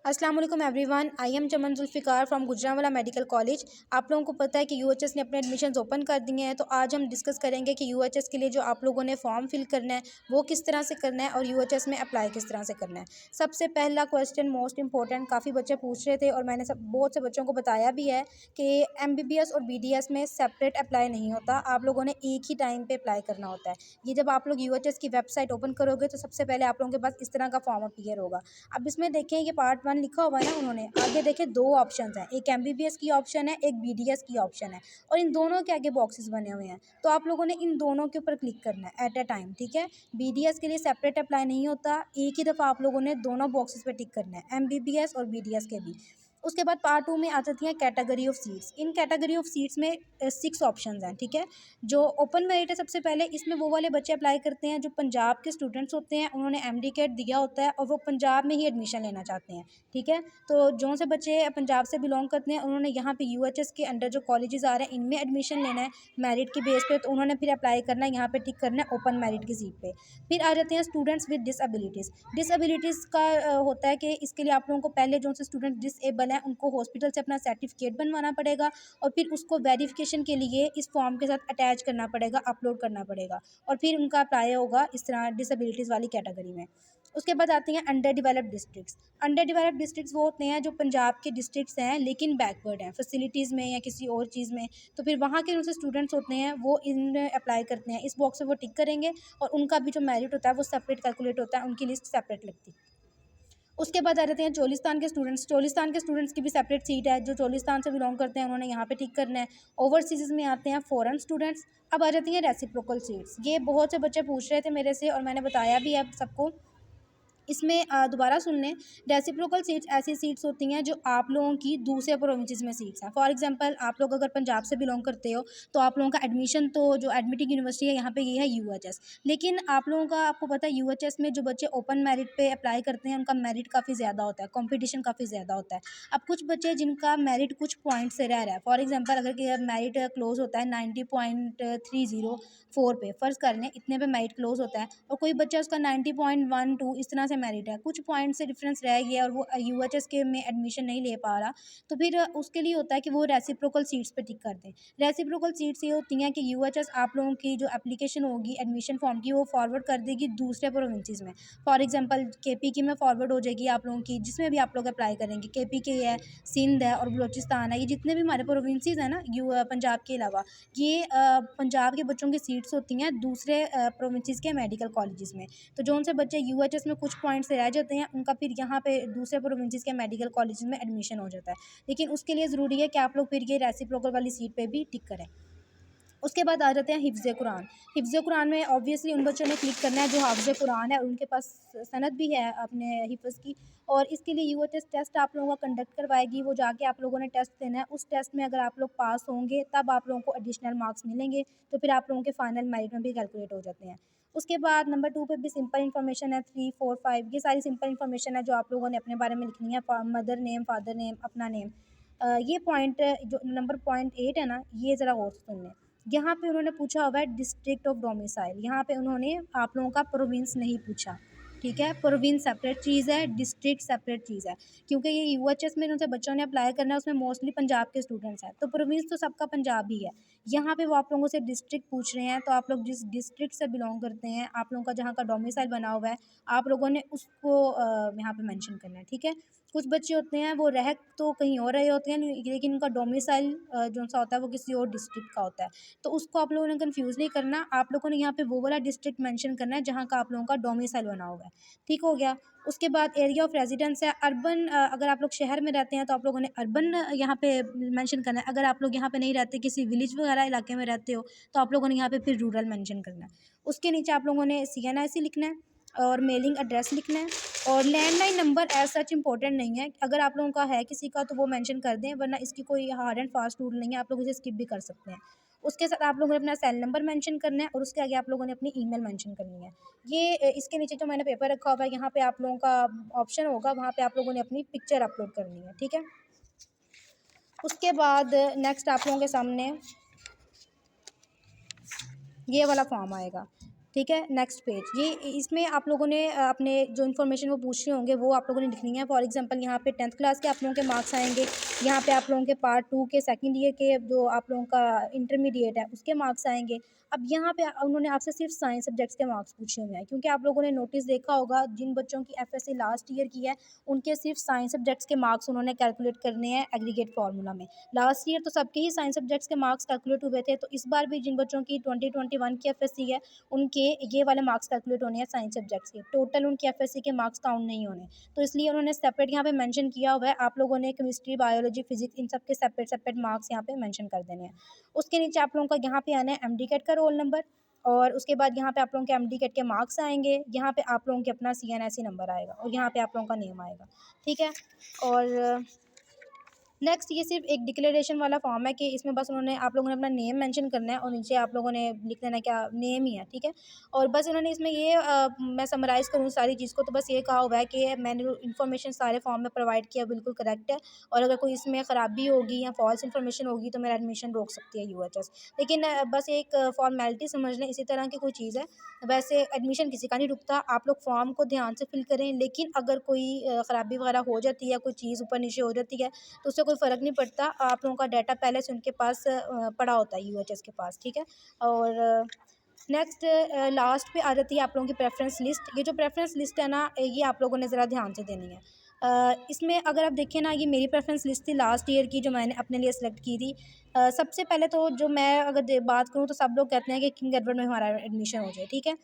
अस्सलाम वालेकुम everyone. I am Chaman Zulfiqar from Gujranwala medical college. आप लोगों को पता है कि यूएचएस ने अपने एडमिशन्स ओपन कर दिए हैं, तो आज हम डिस्कस करेंगे कि यूएचएस के लिए जो आप लोगों ने फॉर्म फिल करना है वो किस तरह से करना है और यूएचएस में अप्लाई किस तरह से करना है। सबसे पहला क्वेश्चन मोस्ट इंपॉर्टेंट, काफ़ी बच्चे पूछ रहे थे और मैंने बहुत से बच्चों को बताया भी है कि एमबीबीएस और बीडीएस में सेपरेट अप्लाई नहीं होता, आप लोगों ने एक ही टाइम पर अप्लाई करना होता है। ये जब आप लोग यूएचएस की वेबसाइट ओपन करोगे तो सबसे पहले आप लोगों के पास इस तरह का फॉर्म अपीयर होगा। अब इसमें देखें, ये पार्ट 1 लिखा हुआ है ना उन्होंने, आगे देखें 2 ऑप्शंस हैं, एक एमबीबीएस की ऑप्शन है, एक बीडीएस की ऑप्शन है और इन दोनों के आगे बॉक्सेस बने हुए हैं। तो आप लोगों ने इन दोनों के ऊपर क्लिक करना है एट अ टाइम, ठीक है। बीडीएस के लिए सेपरेट अप्लाई नहीं होता, एक ही दफ़ा आप लोगों ने दोनों बॉक्सेस पे टिक करना है, एमबीबीएस और बीडीएस के भी। उसके बाद पार्ट 2 में आ जाती हैं category of seats. In category of seats में 6 ऑप्शंस हैं, ठीक है। जो ओपन मेरिट है सबसे पहले, इसमें वो वाले बच्चे अप्लाई करते हैं जो पंजाब के स्टूडेंट्स होते हैं, उन्होंने एमडी कैट दिया होता है और वो पंजाब में ही एडमिशन लेना चाहते हैं, ठीक है। तो जो से बच्चे पंजाब से बिलोंग करते हैं, उन्होंने यहाँ पे यूएचएस के अंडर जो कॉलेजेस आ रहे हैं इनमें एडमिशन लेना है मेरिट की बेस पे, तो उन्होंने फिर अप्लाई करना है, यहाँ पे टिक करना है ओपन मेरिट की सीट पे। फिर आ जाते हैं स्टूडेंट्स विद डिसएबिलिटीज़। डिसएबिलिटीज़ का होता है कि इसके लिए आप लोगों को पहले जो से स्टूडेंट डिसेबल हैं उनको हॉस्पिटल से अपना सर्टिफिकेट बनवाना पड़ेगा और फिर उसको वेरिफिकेशन के लिए इस फॉर्म के साथ अटैच करना पड़ेगा, अपलोड करना पड़ेगा और फिर उनका अप्लाई होगा इस तरह डिसेबिलिटीज़ वाली कैटेगरी में। उसके बाद आती हैं under developed districts. Under developed districts वो होते हैं जो पंजाब के डिस्ट्रिक्ट्स हैं लेकिन बैकवर्ड हैं फैसिलिटीज़ में या किसी और चीज़ में, तो फिर वहाँ के जो स्टूडेंट्स होते हैं वो इन अप्लाई करते हैं, इस बॉक्स से वो टिक करेंगे और उनका भी जो मेरिट होता है वो सेपरेट कैलकुलेट होता है, उनकी लिस्ट सेपरेट लगती है। उसके बाद आ जाते हैं चोलिस्तान के स्टूडेंट्स। चोलिस्तान के स्टूडेंट्स की भी सेपरेट सीट है, जो चोलिस्तान से बिलोंग करते हैं उन्होंने यहाँ पे टिक करना है। ओवरसीज़ में आते हैं फॉरेन स्टूडेंट्स। अब आ जाती हैं रेसिप्रोकल सीट्स। ये बहुत से बच्चे पूछ रहे थे मेरे से और मैंने बताया भी है सबको। इसमें दोबारा सुन लें, रेसिप्रोकल सीट्स ऐसी सीट्स होती हैं जो आप लोगों की दूसरे प्रोविंसेस में सीट्स हैं। फॉर एग्जांपल आप लोग अगर पंजाब से बिलोंग करते हो तो आप लोगों का एडमिशन तो जो एडमिटिंग यूनिवर्सिटी है यहाँ पे ये है यूएचएस, लेकिन आप लोगों का आपको पता है यूएचएस में जो बच्चे ओपन मेरिट पे अप्लाई करते हैं उनका मेरिट काफ़ी ज़्यादा होता है, कॉम्पिटिशन काफ़ी ज़्यादा होता है। अब कुछ बच्चे जिनका मेरिट कुछ पॉइंट से रह रहा है, फॉर एग्जाम्पल अगर मेरिट क्लोज होता है 90.304 पे, फ़र्ज़ कर लें इतने पे मेरिट क्लोज होता है और कोई बच्चा उसका 90.12 इस तरह से मेरिट है, कुछ पॉइंट से डिफरेंस रह गया और वो यूएचएस के में एडमिशन नहीं ले पा रहा, तो फिर उसके लिए होता है कि वो रेसिप्रोकल सीट्स पे टिक कर दें। रेसिप्रोकल सीट्स ये होती हैं कि यूएचएस आप लोगों की जो एप्लीकेशन होगी एडमिशन फॉर्म की वो फॉरवर्ड कर देगी दूसरे प्रोविंसेस में। फॉर एग्जांपल केपी की में फॉरवर्ड हो जाएगी आप लोगों की, जिसमें भी आप लोग अप्लाई करेंगे, केपी के है, सिंध है और बलूचिस्तान है, ये जितने भी हमारे प्रोविंसेस हैं ना पंजाब के अलावा, ये पंजाब के बच्चों की सीट्स होती हैं दूसरे प्रोविंसेस के मेडिकल कॉलेजेस में। तो जो उनसे बच्चे यूएचएस में कुछ पॉइंट्स से रह जाते हैं उनका फिर यहाँ पे दूसरे प्रोविंसेस के मेडिकल कॉलेजेस में एडमिशन हो जाता है, लेकिन उसके लिए ज़रूरी है कि आप लोग फिर ये रेसिप्रोकल वाली सीट पे भी टिक करें। उसके बाद आ जाते हैं हिफ्ज़ कुरान। हिफ्ज़ कुरान में ऑब्वियसली उन बच्चों ने क्लिक करना है जो हाफ़िज़ कुरान है और उनके पास सनद भी है अपने हिफ्ज़ की, और इसके लिए यूएचएस टेस्ट आप लोगों का कंडक्ट करवाएगी, वो जाके आप लोगों ने टेस्ट देना है। उस टेस्ट में अगर आप लोग पास होंगे तब आप लोगों को एडिशनल मार्क्स मिलेंगे, तो फिर आप लोगों के फाइनल मेरिट में भी कैलकुलेट हो जाते हैं। उसके बाद नंबर 2 पे भी सिंपल इन्फॉर्मेशन है, 3, 4, 5 ये सारी सिंपल इन्फॉर्मेशन है जो आप लोगों ने अपने बारे में लिखनी है, मदर नेम, फादर नेम, अपना नेम। ये पॉइंट जो नंबर पॉइंट 8 है ना, ये ज़रा गौर से सुन लें। यहाँ पे उन्होंने पूछा हुआ है डिस्ट्रिक्ट ऑफ डोमिसाइल, यहाँ पे उन्होंने आप लोगों का प्रोविंस नहीं पूछा, ठीक है। प्रोविंस सेपरेट चीज़ है, डिस्ट्रिक्ट सेपरेट चीज़ है, क्योंकि ये यूएचएस में उनसे बच्चों ने अप्लाई करना है, उसमें मोस्टली पंजाब के स्टूडेंट्स हैं, तो प्रोविंस तो सबका पंजाब ही है। यहाँ पे वो आप लोगों से डिस्ट्रिक्ट पूछ रहे हैं, तो आप लोग जिस डिस्ट्रिक्ट से बिलोंग करते हैं, आप लोगों का जहाँ का डोमिसाइल बना हुआ है, आप लोगों ने उसको यहाँ पे मेंशन करना है, ठीक है। कुछ बच्चे होते हैं वो रह तो कहीं और रहे होते हैं लेकिन उनका डोमिसाइल जो सा होता है वो किसी और डिस्ट्रिक्ट का होता है, तो उसको आप लोगों ने कंफ्यूज नहीं करना, आप लोगों ने यहाँ पे वो वाला डिस्ट्रिक्ट मेंशन करना है जहाँ का आप लोगों का डोमिसाइल बना हुआ है, ठीक हो गया। उसके बाद एरिया ऑफ रेजिडेंस है, अर्बन, अगर आप लोग शहर में रहते हैं तो आप लोगों ने अर्बन यहाँ पे मेंशन करना है, अगर आप लोग यहाँ पे नहीं रहते किसी विलेज वगैरह इलाके में रहते हो तो आप लोगों ने यहाँ पे फिर रूरल मेंशन करना है। उसके नीचे आप लोगों ने CNIC लिखना है और मेलिंग एड्रेस लिखना है, और landline number as such important नहीं है, अगर आप लोगों का है किसी का तो वो मेंशन कर दें, वरना इसकी कोई हार्ड एंड फास्ट रूल नहीं है, आप लोग इसे स्किप भी कर सकते हैं। उसके साथ आप लोगों ने अपना सेल नंबर मेंशन करना है और उसके आगे आप लोगों ने अपनी ईमेल मेंशन करनी है। ये इसके नीचे जो मैंने पेपर रखा हुआ है यहाँ पे आप लोगों का ऑप्शन होगा, वहाँ पे आप लोगों ने अपनी पिक्चर अपलोड करनी है, ठीक है। उसके बाद नेक्स्ट आप लोगों के सामने ये वाला फॉर्म आएगा। ठीक है। नेक्स्ट पेज, ये इसमें आप लोगों ने अपने जो इन्फॉर्मेशन वो पूछ रहे होंगे वो आप लोगों ने लिखनी है। फॉर एग्जांपल यहाँ पे 10th क्लास के आप लोगों के मार्क्स आएंगे, यहाँ पे आप लोगों के पार्ट 2 के सेकंड ईयर के जो आप लोगों का इंटरमीडिएट है उसके मार्क्स आएंगे। अब यहाँ पे उन्होंने आपसे सिर्फ साइंस सब्जेक्ट्स के मार्क्स पूछे हुए हैं, क्योंकि आप लोगों ने नोटिस देखा होगा जिन बच्चों की एफएससी लास्ट ईयर की है उनके सिर्फ साइंस सब्जेक्ट्स के मार्क्स उन्होंने कैलकुलेट करने हैं एग्रीगेट फार्मूला में। लास्ट ईयर तो सबके ही साइंस सब्जेक्ट्स के मार्क्स कैलकुलेट हुए थे, तो इस बार भी जिन बच्चों की 2021 की एफएससी है उनके ये वाले मार्क्स कैलकुलेट होने हैं साइंस सब्जेक्ट्स के, टोटल उनकी एफएससी के मार्क्स काउंट नहीं होने। तो इसलिए उन्होंने सेपरेट यहाँ पे मेंशन किया हुआ है, आप लोगों ने केमिस्ट्री, बायोलॉजी, फिजिक्स इन सब के सेपरेट सेपरेट मार्क्स यहाँ पे मेंशन कर देने हैं। उसके नीचे आप लोगों का यहाँ पे आना है एमडी कैट का रोल नंबर, और उसके बाद यहाँ पे आप लोगों के एमडी कैट के मार्क्स आएंगे, यहाँ पे आप लोगों के अपना सीएनएससी नंबर आएगा और यहाँ पे आप लोगों का नेम आएगा। ठीक है। और नेक्स्ट ये सिर्फ एक डिक्लेरेशन वाला फॉर्म है कि इसमें बस उन्होंने आप लोगों ने अपना नेम मेंशन करना है और नीचे आप लोगों ने लिख देना क्या नेम ही है। ठीक है। और बस उन्होंने इसमें ये मैं समराइज़ करूँ सारी चीज़ को, तो बस ये कहा हुआ है कि मैंने जो इन्फॉर्मेशन सारे फॉर्म में प्रोवाइड किया बिल्कुल करेक्ट है, और अगर कोई इसमें ख़राबी होगी या फॉल्स इन्फॉर्मेशन होगी तो मेरा एडमिशन रोक सकती है यूएचएस। लेकिन बस एक फॉर्मेलिटी समझ लें, इसी तरह की कोई चीज़ है। वैसे एडमिशन किसी का नहीं रुकता, आप लोग फॉर्म को ध्यान से फिल करें, लेकिन अगर कोई ख़राबी वगैरह हो जाती है, कोई चीज़ ऊपर नीचे हो जाती है तो उससे कोई फ़र्क नहीं पड़ता। आप लोगों का डाटा पहले से उनके पास पड़ा होता है यूएचएस के पास। ठीक है। और नेक्स्ट लास्ट पे आ जाती है आप लोगों की प्रेफरेंस लिस्ट। ये जो प्रेफरेंस लिस्ट है ना, ये आप लोगों ने ज़रा ध्यान से देनी है। इसमें अगर आप देखें ना, ये मेरी प्रेफरेंस लिस्ट थी लास्ट ईयर की जो मैंने अपने लिए सेलेक्ट की थी। सबसे पहले तो जो मैं अगर बात करूँ तो सब लोग कहते हैं कि किंग एडवर्ड में हमारा एडमिशन हो जाए। ठीक है।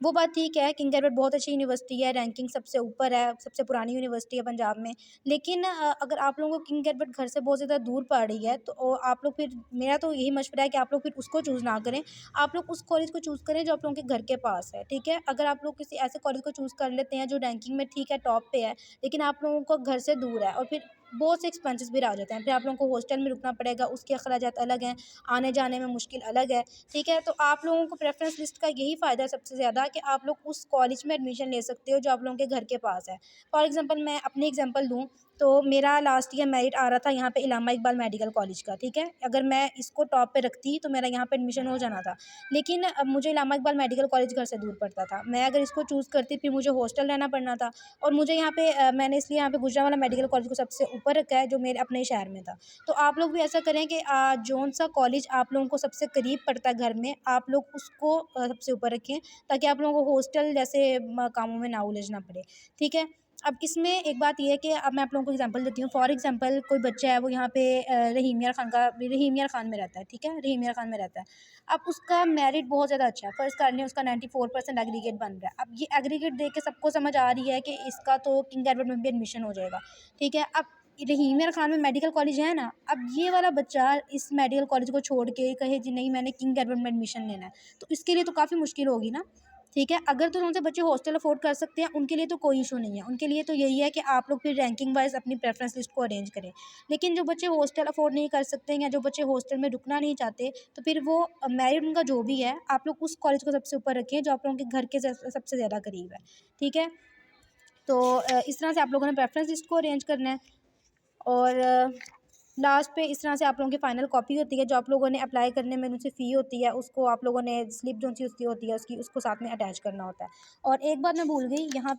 वो बात ठीक है, किंग एडवर्ड बहुत अच्छी यूनिवर्सिटी है, रैंकिंग सबसे ऊपर है, सबसे पुरानी यूनिवर्सिटी है पंजाब में। लेकिन अगर आप लोगों को किंग एडवर्ड घर से बहुत ज़्यादा दूर पड़ रही है तो आप लोग फिर, मेरा तो यही मशवरा है कि आप लोग फिर उसको चूज़ ना करें। आप लोग उस कॉलेज को चूज़ करें जो आप लोगों के घर के पास है। ठीक है। अगर आप लोग किसी ऐसे कॉलेज को चूज़ कर लेते हैं जो रैंकिंग में ठीक है, टॉप पे है, लेकिन आप लोगों को घर से दूर है और फिर बहुत से एक्सपेंसेस भी आ जाते हैं, फिर आप लोगों को हॉस्टल में रुकना पड़ेगा, उसके अखराजात अलग हैं, आने जाने में मुश्किल अलग है। ठीक है। तो आप लोगों को प्रेफरेंस लिस्ट का यही फ़ायदा है सबसे ज़्यादा कि आप लोग उस कॉलेज में एडमिशन ले सकते हो जो आप लोगों के घर के पास है। फॉर एग्जांपल मैं अपनी एग्जांपल दूँ तो मेरा लास्ट ईयर मेरिट आ रहा था यहाँ पे इलामा इकबाल मेडिकल कॉलेज का। ठीक है। अगर मैं इसको टॉप पे रखती तो मेरा यहाँ पे एडमिशन हो जाना था, लेकिन अब मुझे इलामा इकबाल मेडिकल कॉलेज घर से दूर पड़ता था। मैं अगर इसको चूज़ करती फिर मुझे हॉस्टल रहना पड़ना था, और मुझे यहाँ पे मैंने इसलिए यहाँ पे गुजरांवाला मेडिकल कॉलेज को सबसे ऊपर रखा है जो मेरे अपने शहर में था। तो आप लोग भी ऐसा करें कि जौन सा कॉलेज आप लोगों को सबसे करीब पड़ता है घर में, आप लोग उसको सबसे ऊपर रखें, ताकि आप लोगों को हॉस्टल जैसे कामों में ना उलझना पड़े। ठीक है। अब इसमें एक बात ये है कि अब मैं आप लोगों को एग्जांपल देती हूँ। फॉर एग्जांपल कोई बच्चा है, वो यहाँ पे रहीम यार खान में रहता है। ठीक है। रहीम यार खान में रहता है। अब उसका मेरिट बहुत ज़्यादा अच्छा है, फर्स्ट करने उसका 94% एग्रीगेट बन रहा है। अब ये एग्रीगेट देख के सबको समझ आ रही है कि इसका तो किंग एडवर्ड में भी एडमिशन हो जाएगा। ठीक है। अब रहीम यार खान में मेडिकल कॉलेज है ना, अब ये वाला बच्चा इस मेडिकल कॉलेज को छोड़ के कहे जी नहीं मैंने किंग एडवर्ड में एडमिशन लेना है, तो इसके लिए तो काफ़ी मुश्किल होगी ना। ठीक है। अगर तो उनसे बच्चे हॉस्टल अफोर्ड कर सकते हैं उनके लिए तो कोई इशू नहीं है, उनके लिए तो यही है कि आप लोग फिर रैंकिंग वाइज अपनी प्रेफरेंस लिस्ट को अरेंज करें। लेकिन जो बच्चे हॉस्टल अफोर्ड नहीं कर सकते या जो बच्चे हॉस्टल में रुकना नहीं चाहते, तो फिर वो मेरिट उनका जो भी है आप लोग उस कॉलेज को सबसे ऊपर रखें जो आप लोगों के घर के सबसे ज़्यादा करीब है। ठीक है। तो इस तरह से आप लोगों ने प्रेफरेंस लिस्ट को अरेंज करना है। और लास्ट पे इस तरह से आप लोगों की फ़ाइनल कॉपी होती है जो आप लोगों ने अप्लाई करने में उनसे फ़ी होती है, उसको आप लोगों ने स्लिप जो सी उसकी होती है उसकी उसको साथ में अटैच करना होता है। और एक बात मैं भूल गई यहाँ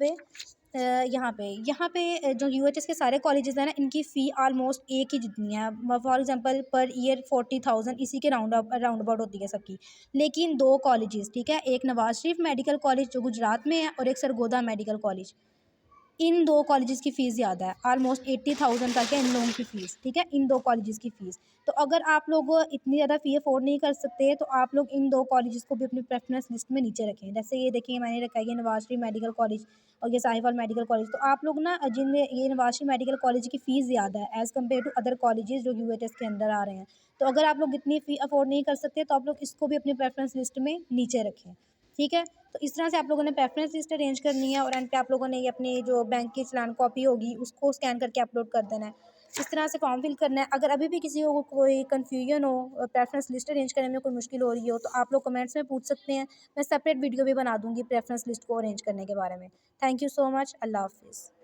पे, जो यूएचएस के सारे कॉलेजेस हैं ना, इनकी फ़ी ऑलमोस्ट एक ही जितनी है। फॉर एग्जांपल पर ईयर 40,000 इसी के राउंड अबाउट होती है सबकी। लेकिन दो कॉलेजेस, ठीक है, एक नवाज शरीफ मेडिकल कॉलेज जो गुजरात में है और एक सरगोदा मेडिकल कॉलेज, इन दो कॉलेजेस की फ़ीस ज़्यादा है, ऑलमोस्ट 80,000 तक है इन लोगों की फ़ीस। ठीक है। इन दो कॉलेजेस की फ़ीस, तो अगर आप लोग इतनी ज़्यादा फ़ी अफोर्ड नहीं कर सकते तो आप लोग इन दो कॉलेजेस को भी अपनी प्रेफरेंस लिस्ट में नीचे रखें। जैसे ये देखिए मैंने रखा है ये नवाज शरीफ मेडिकल कॉलेज और ये साहिवाल मेडिकल कॉलेज। तो आप लोग ना जिनमें ये नवाज शरीफ मेडिकल कॉलेज की फ़ीस ज़्यादा है as compared to other colleges जो यूएचएस के अंदर आ रहे हैं, तो अगर आप लोग इतनी फ़ी अफोर्ड नहीं कर सकते तो आप लोग इसको भी अपनी प्रेफरेंस लिस्ट में नीचे रखें। ठीक है। तो इस तरह से आप लोगों ने प्रेफरेंस लिस्ट अरेंज करनी है और एंड पे आप लोगों ने ये अपनी जो बैंक की चालान कॉपी होगी उसको स्कैन करके अपलोड कर देना है। इस तरह से फॉर्म फिल करना है। अगर अभी भी किसी को कोई कन्फ्यूजन हो, प्रेफरेंस लिस्ट अरेंज करने में कोई मुश्किल हो रही हो, तो आप लोग कमेंट्स में पूछ सकते हैं। मैं सेपरेट वीडियो भी बना दूँगी प्रेफरेंस लिस्ट को अरेंज करने के बारे में। Thank you so much. अल्लाह हाफ़िज़।